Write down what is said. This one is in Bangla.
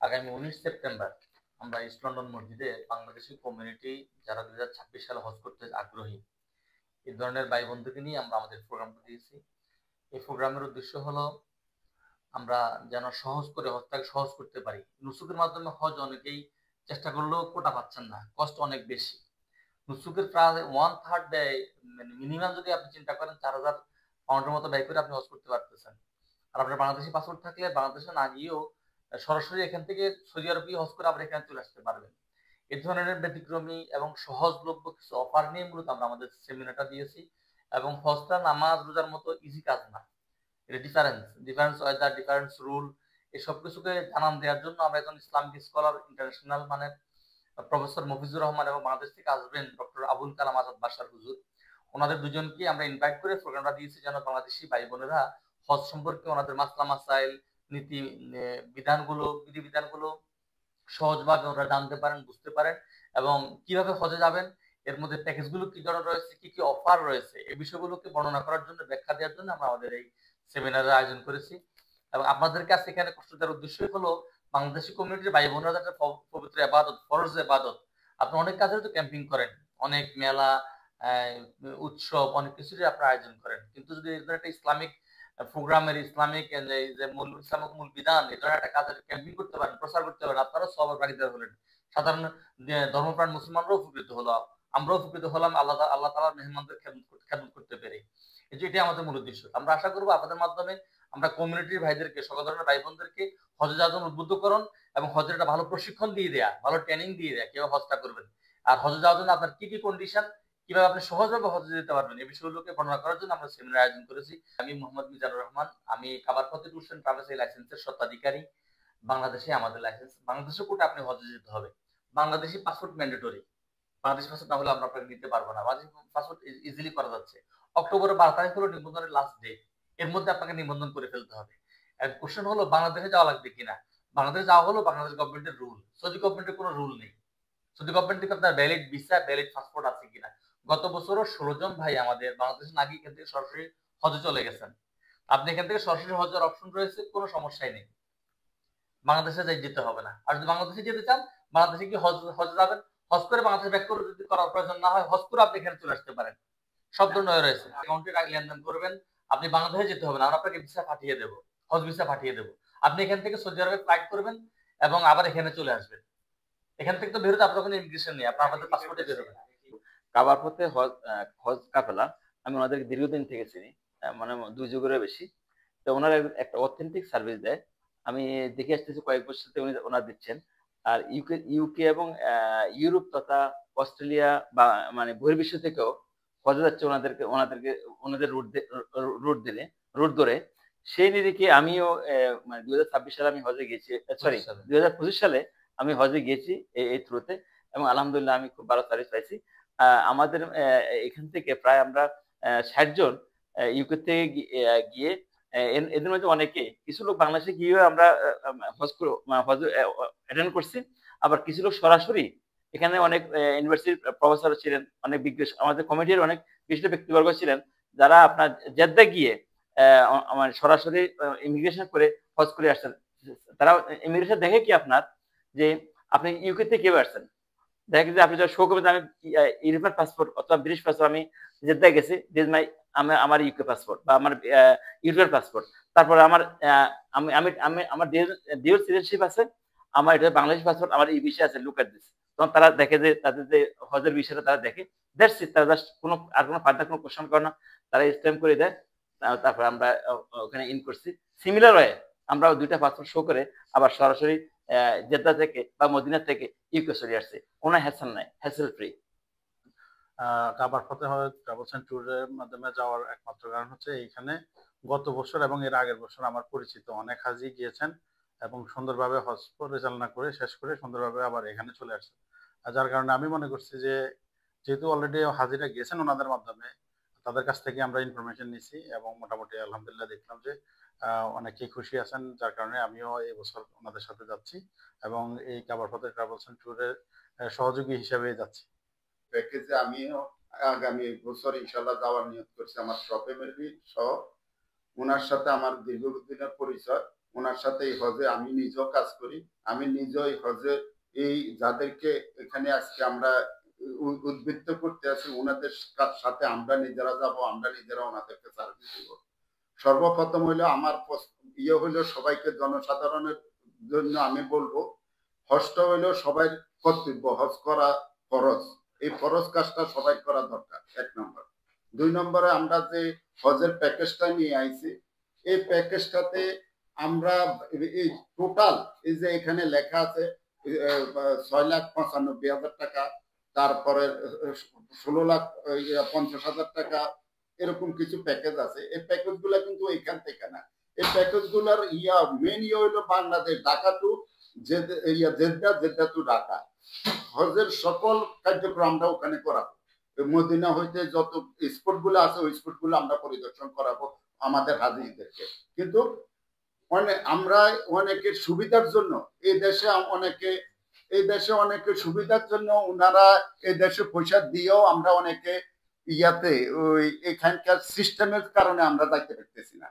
আগামী 19 সেপ্টেম্বর আমরা ইস্ট লন্ডন মসজিদে বাংলাদেশি কমিউনিটি যারা 2026 সালে হজ করতে আগ্রহী এই ধরনের ভাই বন্ধুকে নিয়ে আমরা আমাদের প্রোগ্রামটা দিয়েছি। এই প্রোগ্রামের উদ্দেশ্য হলো আমরা যেন সহজ করে হজটাকে সহজ করতে পারি। নুসুকের মাধ্যমে হজ অনেকেই চেষ্টা করলেও কোটা পাচ্ছেন না, কষ্ট অনেক বেশি। নুসুকের প্রায় 1/3 ব্যয়, মানে মিনিমাম যদি আপনি চিন্তা করেন 4000 পাউন্ডের মতো ব্যয় করে আপনি হজ করতে পারতেছেন। আর আপনার বাংলাদেশি পাসপোর্ট থাকলে বাংলাদেশে না গিয়েও সরাসরি এখান থেকে সৌদি আরব গিয়ে হজ করে আবার এখানে চলে আসতে পারবেন। এই ধরনের ব্যতিক্রমী এবং সহজলভ্য কিছু অফার নিয়ে মূলত আমরা আমাদের সেমিনারটা দিয়েছি। এবং হজটা নামাজ রোজার মতো ইজি কাজ না, এটা ডিফারেন্স ওয়েদার, ডিফারেন্স রুল, এই সব কিছুকে জানান দেওয়ার জন্য আমরা একজন ইসলামিক স্কলার ইন্টারন্যাশনাল মানে প্রফেসর মফিজুর রহমান এবং বাংলাদেশ থেকে আসবেন ডক্টর আবুল কালাম আজাদ বাশার হুজুর, ওনাদের দুজনকে আমরা ইনভাইট করে প্রোগ্রামটা দিয়েছি যেন বাংলাদেশি ভাই বোনেরা হজ সম্পর্কে ওনাদের মাসলা মাসাইল, নীতি বিধানগুলো, বিধিবিধানগুলো সহজভাবে ওরা জানতে পারেন, বুঝতে পারেন এবং কিভাবে হজে যাবেন, এর মধ্যে প্যাকেজগুলো কি ধরনের রয়েছে, কি কি অফার রয়েছে, এই বিষয়গুলোকে বর্ণনা করার জন্য, ব্যাখ্যা দেওয়ার জন্য আমরা আমাদের এই সেমিনারের আয়োজন করেছি। এবং আপনাদের কাছে এখানে কষ্ট দেওয়ার উদ্দেশ্যই হলো বাংলাদেশি কমিউনিটির ভাই বোনেরা একটা পবিত্র ইবাদত, ফরজ ইবাদত। আপনি অনেক কাজে তো ক্যাম্পিং করেন, অনেক মেলা, উৎসব, অনেক কিছুরই আপনারা আয়োজন করেন, কিন্তু যদি এই ধরনের একটা ইসলামিক প্রোগ্রামের, ইসলামিক যে মূল ইসলামিক মূল বিধান, এই ধরনের একটা কাজের ক্যাম্পিং করতে পারেন, প্রচার করতে পারেন, আপনারা সবার ভাগিদার হলেন, সাধারণ ধর্মপ্রাণ মুসলমানরাও উপকৃত হলো, আমরাও উপকৃত হলাম, আল্লাহ আল্লাহ তাআলার মেহমানদের খেদমত করতে পেরে। এটাই আমাদের মূল উদ্দেশ্য। আমরা আশা করবো আপনাদের মাধ্যমে আমরা কমিউনিটির ভাইদেরকে, সকল ধরনের ভাই বোনদেরকে হজে যাওয়ার জন্য উদ্বুদ্ধকরণ এবং হজের একটা ভালো প্রশিক্ষণ দিয়ে দেয়া, ভালো ট্রেনিং দিয়ে দেয়া, কিভাবে হজটা করবেন, আর হজে যাওয়ার জন্য আপনার কি কি কন্ডিশন, কিভাবে আপনি সহজভাবে হজে যেতে পারবেন, এই বিষয়গুলোকে বর্ণনা করার জন্য আমরা সেমিনার আয়োজন করেছি। আমি মোহাম্মদ মিজানুর রহমান, আমি কাবার পথে ট্যুরস এন্ড ট্রাভেলস এই লাইসেন্সের স্বত্বাধিকারী। বাংলাদেশে আমাদের লাইসেন্স, বাংলাদেশে কোটা আপনি হজে যেতে হবে, Bangladeshi passport mandatory, Bangladeshi passport না হলে আমরা আপনাকে নিতে পারবো না। বাংলাদেশি পাসপোর্ট ইজিলি করা যাচ্ছে। অক্টোবরের 12 তারিখ হলো নিবন্ধনের লাস্ট ডেট, এর মধ্যে আপনাকে নিবন্ধন করে ফেলতে হবে। কোশ্চেন হলো বাংলাদেশে যাওয়া লাগবে কিনা। বাংলাদেশে যাওয়া হলো বাংলাদেশ গভর্নমেন্টের রুল, সৌদি গভর্নমেন্টের কোনো রুল নেই। সৌদি গভর্নমেন্ট থেকে আপনার ভ্যালিড ভিসা, ভ্যালিড পাসপোর্ট আছে কিনা। গত বছরও 16 জন ভাই আমাদের বাংলাদেশে না গিয়ে এখান থেকে সরাসরি হজে চলে গেছেন। আপনি এখান থেকে সরাসরি হজের অপশন রয়েছে, কোনো সমস্যাই নেই, বাংলাদেশে যাই যেতে হবে না। আর যদি বাংলাদেশে যেতে চান, বাংলাদেশে কি হজ যাবেন, হজ করে বাংলাদেশ ব্যাক করে যদি করার প্রয়োজন না হয়, হজ করে আপনি এখানে চলে আসতে পারেন। সব ধরনের রয়েছে, অ্যাকাউন্টে লেনদেন করবেন, আপনি বাংলাদেশে যেতে হবে না, আমরা আপনাকে ভিসা পাঠিয়ে দেবো, হজ ভিসা পাঠিয়ে দেবো। আপনি এখান থেকে সৌদি আরবে ফ্লাইট করবেন এবং আবার এখানে চলে আসবেন। এখান থেকে তো বেরোতে আপনার কোনো ইমিগ্রেশন নেই, আপনার আমাদের পাসপোর্টে বেরোবেন। কাবার পথে হজ হজ কাফেলা, আমি ওনাদেরকে দীর্ঘদিন থেকে চিনি, মানে 2 যুগেরও বেশি। তো ওনারা একটা অথেন্টিক সার্ভিস দেয়। আমি দেখে আসতেছি কয়েক বছর থেকে উনি ওনারা দিচ্ছেন। আর ইউকে এবং ইউরোপ তথা অস্ট্রেলিয়া বা মানে বহির্বিশ্ব থেকেও হজে যাচ্ছে ওনাদেরকে ওনাদের রুট দিলে, রুট ধরে। সেই নিরিখে আমিও মানে 2026 সালে আমি হজে গেছি, সরি 2025 সালে আমি হজে গেছি এই থ্রুতে, এবং আলহামদুলিল্লাহ আমি খুব ভালো সার্ভিস পাইছি। আমাদের এখান থেকে প্রায় আমরা 60 জন ইউকে থেকে গিয়ে, এদের মধ্যে অনেকে, কিছু লোক বাংলাদেশে গিয়ে আমরা হজ অ্যাটেন্ড করছি, আবার কিছু লোক সরাসরি এখানে অনেক ইউনিভার্সিটির প্রফেসর ছিলেন, অনেক বিজ্ঞ, আমাদের কমিটির অনেক বিশিষ্ট ব্যক্তিবর্গ ছিলেন, যারা আপনার জেদ্দা গিয়ে আমার সরাসরি ইমিগ্রেশন করে হজ করে আসছেন। তারা ইমিগ্রেশন দেখে কি আপনার, যে আপনি ইউকে থেকে কিভাবে আসছেন, দেখে যে আপনি যখন শো করবেন আমি ইউরোপিয়ান পাসপোর্ট অথবা ব্রিটিশ পাসপোর্ট, আমি জেদ্দায় গেছি, দিস মাই আমার ইউকে পাসপোর্ট বা আমার ইউরোপিয়ান পাসপোর্ট। তারপরে আমার আমি আমি আমি আমার ডিউল সিটিজেনশিপ আছে, আমার এটা বাংলাদেশ পাসপোর্ট, আমার এই বিষয় আছে, লুক এট দিস। তখন তারা দেখে যে তাদের যে হজের বিষয়টা তারা দেখে, দ্যাটস ইট। তারা জাস্ট কোনো আর কোনো ফার্দার কোনো কোশ্চেন করে না, তারা স্ট্যাম্প করে দেয়। তারপরে আমরা ওখানে ইন করছি। সিমিলার ওয়ে আমরা 2টা পাসপোর্ট শো করে আবার সরাসরি জেদ্দা থেকে বা মদিনা থেকে ইউকে চলে আসছে, কোনো হ্যাসেল নাই, হ্যাসেল ফ্রি। কাবার পথে ট্রাভেলস এন্ড ট্যুরের মাধ্যমে যাওয়ার একমাত্র কারণ হচ্ছে এইখানে গত বছর এবং এর আগের বছর আমার পরিচিত অনেক হাজি গিয়েছেন এবং সুন্দরভাবে হজ পরিচালনা করে শেষ করে সুন্দরভাবে আবার এখানে চলে আসছে। যার কারণে আমি মনে করছি যে যেহেতু অলরেডি হাজিরা গিয়েছেন ওনাদের মাধ্যমে, তাদের কাছ থেকে আমরা ইনফরমেশন নিছি এবং মোটামুটি আলহামদুলিল্লাহ দেখলাম যে অনেকেই খুশি আছেন, যার কারণে আমিও এই বছর ওনাদের সাথে যাচ্ছি এবং এই কাবার পথে ট্রাভেলস এন্ড ট্যুরের সহযোগী হিসেবে যাচ্ছি। প্যাকেজে আমিও আগামী বছর ইনশাল্লাহ যাওয়ার নিয়ত করছি। আমার শপে মেরবি সহ ওনার সাথে আমার দীর্ঘদিনের পরিচয়, ওনার সাথে এই হজে আমি নিজেও কাজ করি। আমি নিজেও এই হজে এই যাদেরকে এখানে আজকে আমরা উদ্বৃত্ত করতে আছি ওনাদের সাথে আমরা নিজেরা যাব, আমরা নিজেরা ওনাদেরকে সার্ভিস দিব। সর্বপ্রথম হইলো আমার হইলো সবাইকে জনসাধারণের জন্য আমি বলবো হজটা হইলো সবাই কর্তব্য, হজ করা ফরজ। এই ফরজ কাজটা সবাই করা দরকার, 1 নম্বর। 2 নম্বরে আমরা যে হজের প্যাকেজটা নিয়ে আইছি এই প্যাকেজটাতে আমরা এই টোটাল এই যে এখানে লেখা আছে 6,95,000 টাকা, তারপরে 16,50,000 টাকা, এরকম কিছু প্যাকেজ আছে। এই প্যাকেজ গুলা কিন্তু এখান থেকে না, এই প্যাকেজ গুলার মেন হইলো Bangladesh, Dhaka two Jeddah two Dhaka. হজের সকল কার্যক্রম আমরা ওখানে করাবো। মদিনা হইতে যত স্পট গুলো আছে ওই স্পট গুলো আমরা পরিদর্শন করাবো আমাদের হাজিদেরকে। কিন্তু আমরা অনেকের সুবিধার জন্য এই দেশে অনেকে সুবিধার জন্য ওনারা এই দেশে পয়সা দিয়েও আমরা অনেকে ওই এখানকার সিস্টেমের কারণে আমরা যাইতে পারতেছি না।